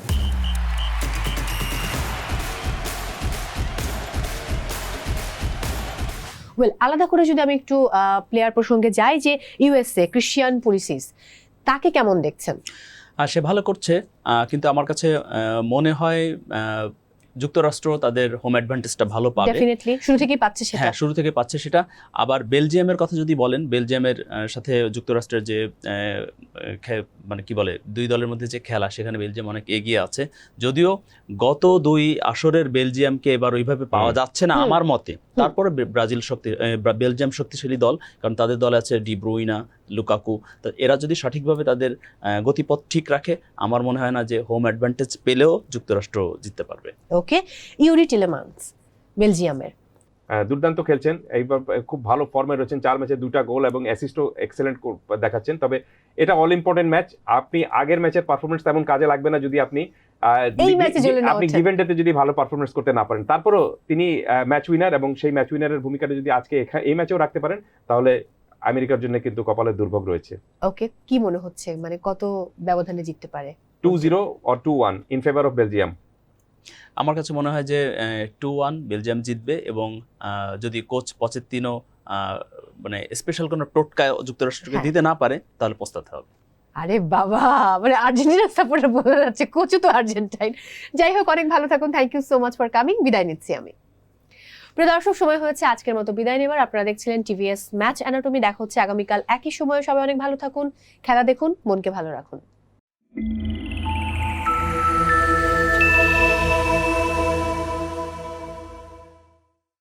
আলাদা করে যদি আমি একটু প্লেয়ার প্রসঙ্গে যাই, যে USA ক্রিশ্চিয়ান পুলিসিস, তাকে কেমন দেখছেন? সে ভালো করছে, কিন্তু আমার কাছে মনে হয় যুক্তরাষ্ট্র তাদের হোম অ্যাডভান্টেজটা ভালো পাবে। ডেফিনেটলি শুরু থেকেই পাচ্ছে সেটা। হ্যাঁ, শুরু থেকে পাচ্ছে সেটা। আবার বেলজিয়ামের কথা যদি বলেন, বেলজিয়ামের সাথে যুক্তরাষ্ট্রের যে মানে কি বলে 2 দলের মধ্যে যে খেলা, সেখানে বেলজিয়াম অনেক এগিয়ে আছে। যদিও গত 2 আসরের বেলজিয়ামকে এবার ওইভাবে পাওয়া যাচ্ছে না আমার মতে। তারপরে বেলজিয়াম শক্তিশালী দল, কারণ তাদের দলে আছে ডি ব্রুইনা, লুকাকু। এরা যদি সঠিকভাবে তাদের গতিপথ ঠিক রাখে, আমার মনে হয় না যে হোম অ্যাডভান্টেজ পেলেও যুক্তরাষ্ট্র জিততে পারবে। ওকে, ইউরি টিলেমান্স বেলজিয়ামের দুর্দান্ত খেলছেন, এইবার খুব ভালো ফর্মে রয়েছেন। 4 ম্যাচে 2টা গোল এবং অ্যাসিস্টও এক্সেলেন্ট দেখাচ্ছেন। তবে এটা অল ইম্পর্টেন্ট ম্যাচ। আপনি আগের ম্যাচের পারফরমেন্স তেমন কাজে লাগবে না যদি আপনি গিভেন ডেতে যদি ভালো পারফরমেন্স করতে না পারেন। তারপরও তিনি ম্যাচ উইনার এবং সেই ম্যাচ উইনারের ভূমিকাটা যদি আজকে এই ম্যাচেও রাখতে পারেন, তাহলে আমেরিকার জন্য কিন্তু কপালের দুর্ভোগ রয়েছে। ওকে, কি মনে হচ্ছে, মানে কত ব্যবধানে জিততে পারে? 2-0 or 2-1 in favour of Belgium. আমার কাছে মনে হয় যে 2-1 বেলজিয়াম জিতবে, এবং যদি কোচ পচেত্তিনো মানে স্পেশাল কোনো টোটকা যুক্তরাষ্ট্রকে দিতে না পারে, তাহলে পস্তাতে হবে। আরে বাবা, মানে আর্জেন্টিনা সাপোর্টার বলে যাচ্ছে, কোচও তো আর্জেন্টাইন। যাই হোক, অনেক ভালো থাকুন। Thank you so much for coming. বিদায় নিচ্ছি আমি। প্রিয় দর্শক, সময় হয়েছে আজকের মতো বিদায় নেবার। আপনারা দেখছিলেন TVS ম্যাচ অ্যানাটমি। দেখা হচ্ছে আগামীকাল একই সময়ে। সবাই অনেক ভালো থাকুন, খেলা দেখুন, মনকে ভালো রাখুন।